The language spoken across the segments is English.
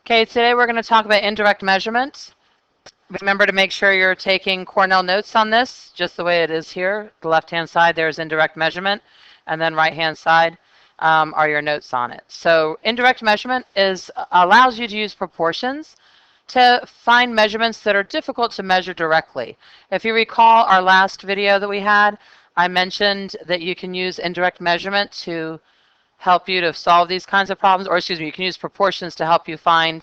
Okay, today we're going to talk about indirect measurement. Remember to make sure you're taking Cornell notes on this, just the way it is here. The left-hand side, there's indirect measurement, and then right-hand side are your notes on it. So indirect measurement allows you to use proportions to find measurements that are difficult to measure directly. If you recall our last video that we had, I mentioned that you can use indirect measurement to help you to solve these kinds of problems, or excuse me, you can use proportions to help you find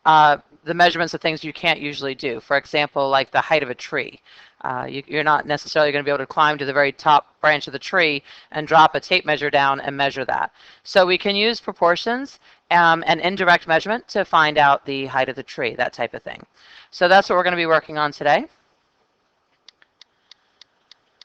the measurements of things you can't usually do. For example, like the height of a tree. You're not necessarily going to be able to climb to the very top branch of the tree and drop a tape measure down and measure that. So we can use proportions and indirect measurement to find out the height of the tree, that type of thing. So that's what we're going to be working on today.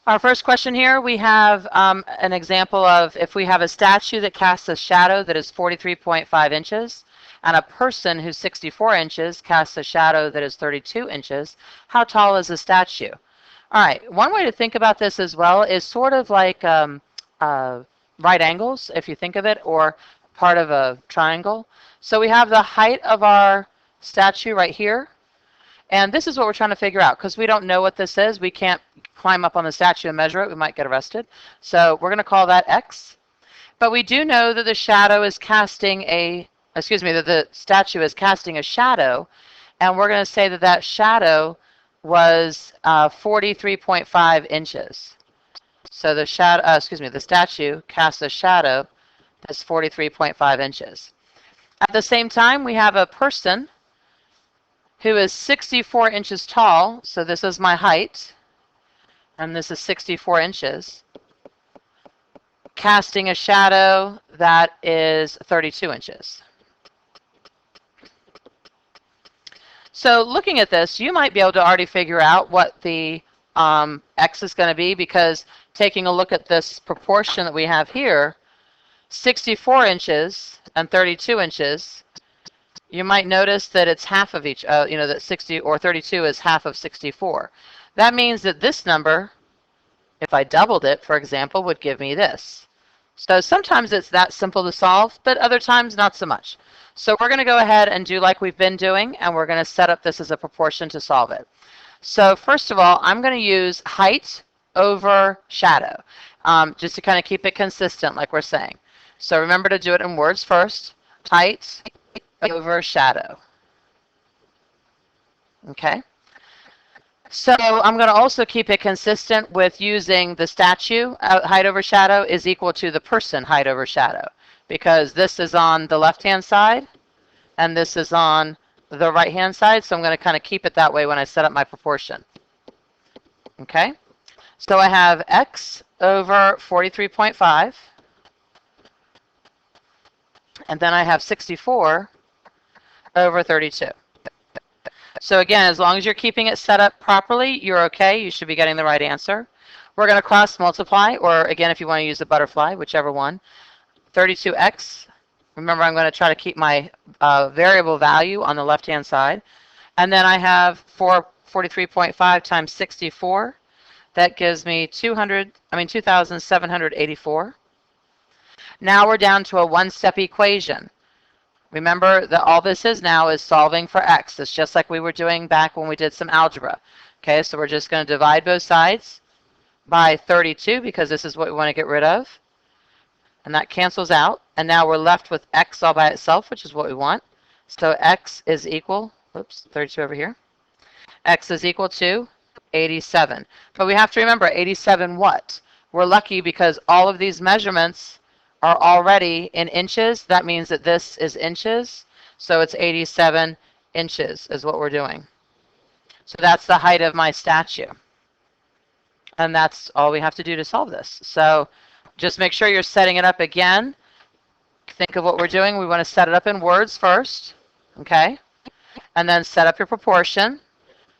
Our first question here, we have an example of if we have a statue that casts a shadow that is 43.5 inches and a person who's 64 inches casts a shadow that is 32 inches, how tall is the statue? All right, one way to think about this as well is sort of like right angles, if you think of it, or part of a triangle. So we have the height of our statue right here. And this is what we're trying to figure out, because we don't know what this is. We can't climb up on the statue and measure it. We might get arrested. So we're going to call that X. But we do know that the shadow is casting that the statue is casting a shadow. And we're going to say that that shadow was 43.5 inches. So the statue casts a shadow that's 43.5 inches. At the same time, we have a person who is 64 inches tall, so this is my height, and this is 64 inches, casting a shadow that is 32 inches. So looking at this, you might be able to already figure out what the X is going to be, because taking a look at this proportion that we have here, 64 inches and 32 inches, you might notice that it's half of each, that 60 or 32 is half of 64. That means that this number, if I doubled it, for example, would give me this. So sometimes it's that simple to solve, but other times not so much. So we're going to go ahead and do like we've been doing, and we're going to set up this as a proportion to solve it. So first of all, I'm going to use height over shadow, just to kind of keep it consistent like we're saying. So remember to do it in words first. Height over shadow. Okay. So I'm going to also keep it consistent with using the statue height over shadow is equal to the person height over shadow, because this is on the left-hand side and this is on the right-hand side. So I'm going to kind of keep it that way when I set up my proportion. Okay. So I have X over 43.5, and then I have 64 over 32. So again, as long as you're keeping it set up properly, you're okay. You should be getting the right answer. We're going to cross multiply, or again, if you want to use the butterfly, whichever one. 32x. Remember, I'm going to try to keep my variable value on the left-hand side. And then I have 43.5 times 64. That gives me 2,784. Now we're down to a one-step equation. Remember that all this is now is solving for x. It's just like we were doing back when we did some algebra. Okay, so we're just going to divide both sides by 32, because this is what we want to get rid of. And that cancels out. And now we're left with x all by itself, which is what we want. So x is equal, 32 over here. X is equal to 87. But we have to remember, 87 what? We're lucky because all of these measurements are already in inches. That means that this is inches. So it's 87 inches is what we're doing. So that's the height of my statue. And that's all we have to do to solve this. So just make sure you're setting it up again. Think of what we're doing. We want to set it up in words first. Okay? And then set up your proportion.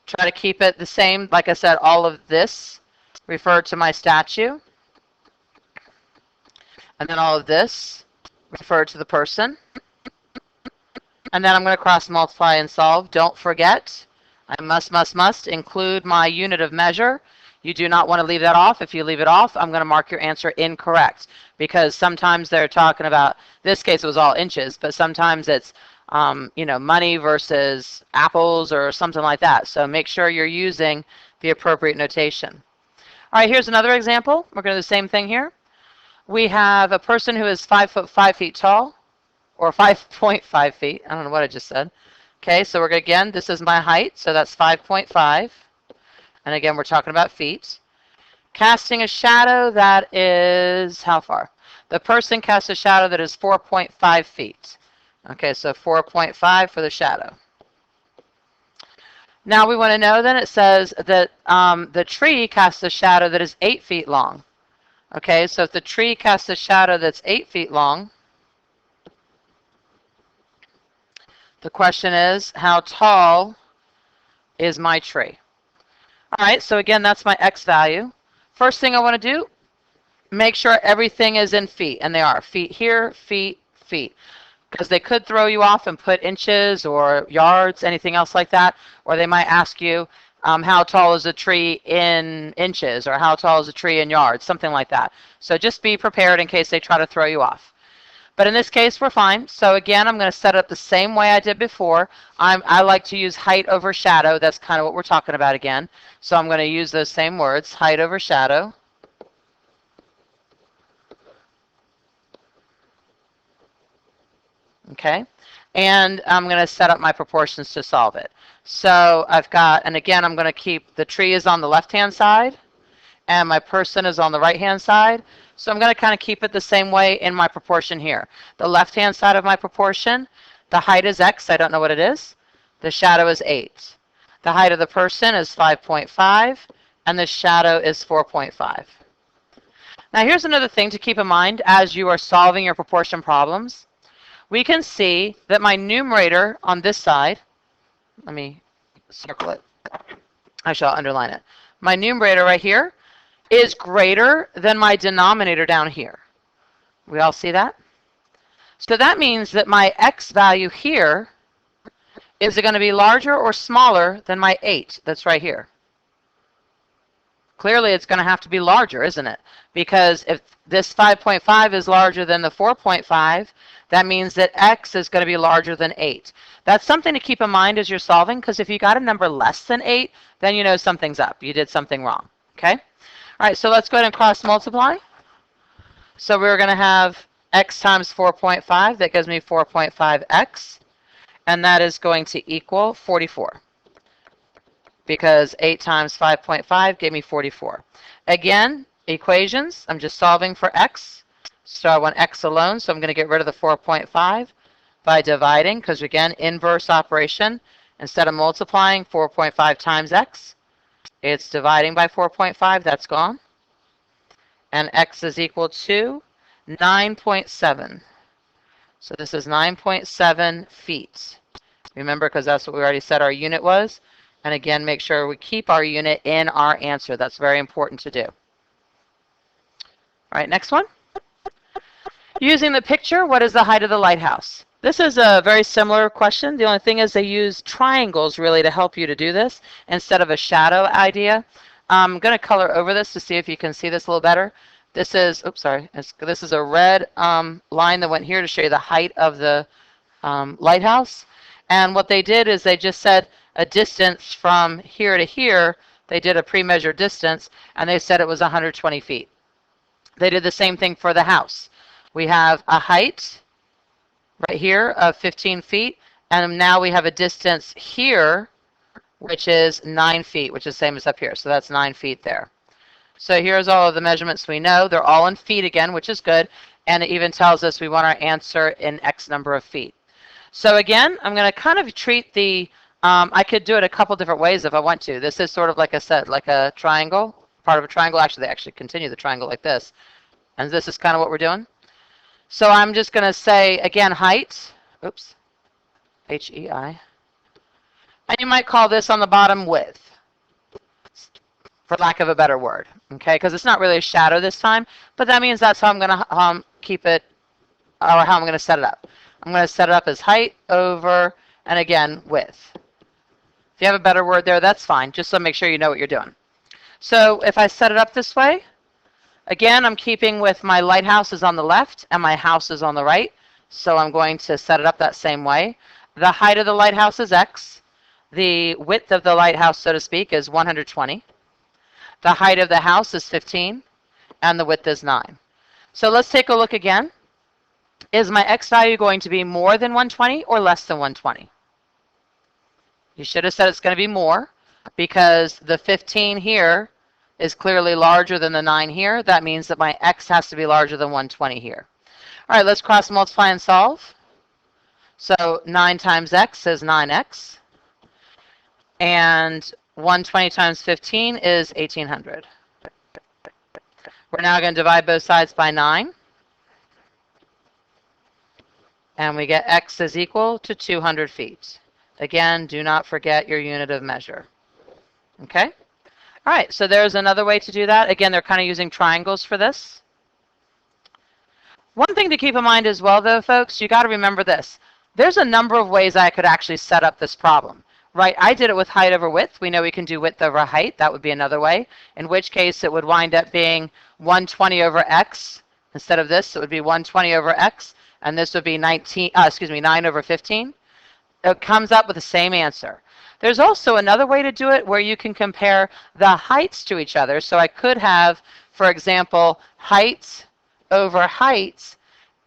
Try to keep it the same. Like I said, all of this referred to my statue. And then all of this referred to the person. And then I'm going to cross multiply and solve. Don't forget, I must include my unit of measure. You do not want to leave that off. If you leave it off, I'm going to mark your answer incorrect, because sometimes they're talking about, this case it was all inches, but sometimes it's money versus apples or something like that. So make sure you're using the appropriate notation. All right, here's another example. We're going to do the same thing here. We have a person who is 5'5" tall, or 5.5 feet. I don't know what I just said. Okay, so we're going to, again, this is my height, so that's 5.5. And again, we're talking about feet. Casting a shadow that is, how far? The person casts a shadow that is 4.5 feet. Okay, so 4.5 for the shadow. Now we want to know, then it says that the tree casts a shadow that is 8 feet long. Okay, so if the tree casts a shadow that's 8 feet long, the question is, how tall is my tree? All right, so again, that's my x value. First thing I want to do, make sure everything is in feet, and they are. Feet here, feet, feet. Because they could throw you off and put inches or yards, anything else like that, or they might ask you, how tall is a tree in inches, or how tall is a tree in yards, something like that. So just be prepared in case they try to throw you off. But in this case, we're fine. So again, I'm going to set it up the same way I did before. I like to use height over shadow. That's kind of what we're talking about again. So I'm going to use those same words, height over shadow. Okay, and I'm going to set up my proportions to solve it. So I've got, and again, I'm going to keep, the tree is on the left-hand side, and my person is on the right-hand side. So I'm going to kind of keep it the same way in my proportion here. The left-hand side of my proportion, the height is x, I don't know what it is. The shadow is 8. The height of the person is 5.5, and the shadow is 4.5. Now here's another thing to keep in mind as you are solving your proportion problems. We can see that my numerator on this side, let me circle it. I shall underline it. My numerator right here is greater than my denominator down here. We all see that? So that means that my x value here is it going to be larger or smaller than my 8 that's right here? Clearly, it's going to have to be larger, isn't it? Because if this 5.5 is larger than the 4.5, that means that x is going to be larger than 8. That's something to keep in mind as you're solving, because if you got a number less than 8, then you know something's up. You did something wrong. Okay? All right, so let's go ahead and cross multiply. So we're going to have x times 4.5. That gives me 4.5x. And that is going to equal 44. Because 8 times 5.5 gave me 44. Again, equations, I'm just solving for x. So I want x alone, so I'm going to get rid of the 4.5 by dividing, because again, inverse operation. Instead of multiplying 4.5 times x, it's dividing by 4.5, that's gone. And x is equal to 9.7. So this is 9.7 feet. Remember, because that's what we already said our unit was. And again, make sure we keep our unit in our answer. That's very important to do. All right, next one. Using the picture, what is the height of the lighthouse? This is a very similar question. The only thing is they use triangles really to help you to do this instead of a shadow idea. I'm going to color over this to see if you can see this a little better. This is, oops, sorry. This is a red line that went here to show you the height of the lighthouse. And what they did is they just said a distance from here to here. They did a pre-measured distance, and they said it was 120 feet. They did the same thing for the house. We have a height right here of 15 feet, and now we have a distance here, which is 9 feet, which is the same as up here. So that's 9 feet there. So here's all of the measurements we know. They're all in feet again, which is good, and it even tells us we want our answer in X number of feet. So again, I'm going to kind of treat the, I could do it a couple different ways if I want to. This is sort of, like I said, like a triangle, part of a triangle. Actually, they actually continue the triangle like this. And this is kind of what we're doing. So I'm just going to say, again, height. Oops. H-E-I. And you might call this on the bottom width, for lack of a better word. Okay, because it's not really a shadow this time. But that means that's how I'm going to keep it, or how I'm going to set it up. I'm going to set it up as height over, and again, width. If you have a better word there, that's fine, just so make sure you know what you're doing. So if I set it up this way, again, I'm keeping with my lighthouse is on the left and my house is on the right. So I'm going to set it up that same way. The height of the lighthouse is X. The width of the lighthouse, so to speak, is 120. The height of the house is 15, and the width is 9. So let's take a look again. Is my X value going to be more than 120 or less than 120? You should have said it's going to be more, because the 15 here is clearly larger than the 9 here. That means that my X has to be larger than 120 here. All right, let's cross multiply and solve. So 9 times X is 9X. And 120 times 15 is 1,800. We're now going to divide both sides by 9. And we get X is equal to 200 feet. Again, do not forget your unit of measure. Okay? All right, so there's another way to do that. Again, they're kind of using triangles for this. One thing to keep in mind as well, though, folks, you got to remember this. There's a number of ways I could actually set up this problem. Right, I did it with height over width. We know we can do width over height. That would be another way, in which case it would wind up being 120 over X. Instead of this, it would be 120 over X, and this would be 9 over 15. It comes up with the same answer. There's also another way to do it where you can compare the heights to each other. So I could have, for example, height over height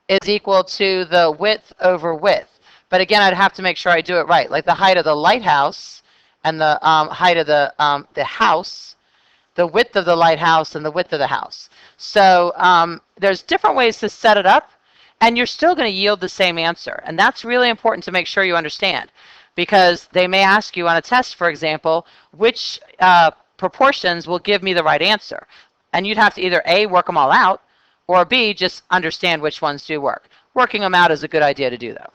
is equal to the width over width. But again, I'd have to make sure I do it right. Like the height of the lighthouse and the height of the house, the width of the lighthouse and the width of the house. So there's different ways to set it up, and you're still going to yield the same answer. And that's really important to make sure you understand, because they may ask you on a test, for example, which proportions will give me the right answer. And you'd have to either A, work them all out, or B, just understand which ones do work. Working them out is a good idea to do, though.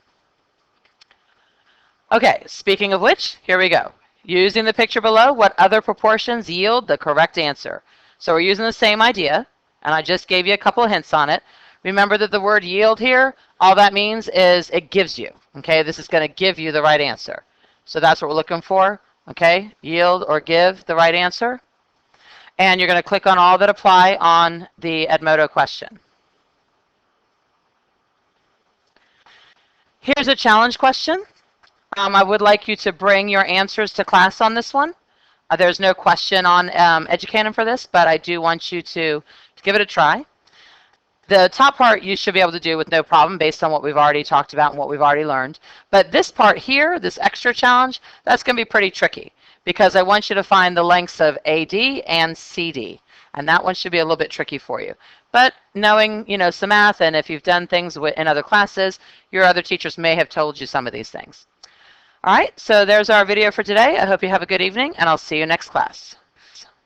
Okay, speaking of which, here we go. Using the picture below, what other proportions yield the correct answer? So we're using the same idea, and I just gave you a couple of hints on it. Remember that the word yield here, all that means is it gives you. Okay, this is going to give you the right answer. So that's what we're looking for. Okay, yield or give the right answer. And you're going to click on all that apply on the Edmodo question. Here's a challenge question. I would like you to bring your answers to class on this one. There's no question on Educatum for this, but I do want you to give it a try. The top part you should be able to do with no problem based on what we've already talked about and what we've already learned. But this part here, this extra challenge, that's going to be pretty tricky, because I want you to find the lengths of AD and CD. And that one should be a little bit tricky for you. But knowing, some math, and if you've done things in other classes, your other teachers may have told you some of these things. All right, so there's our video for today. I hope you have a good evening, and I'll see you next class.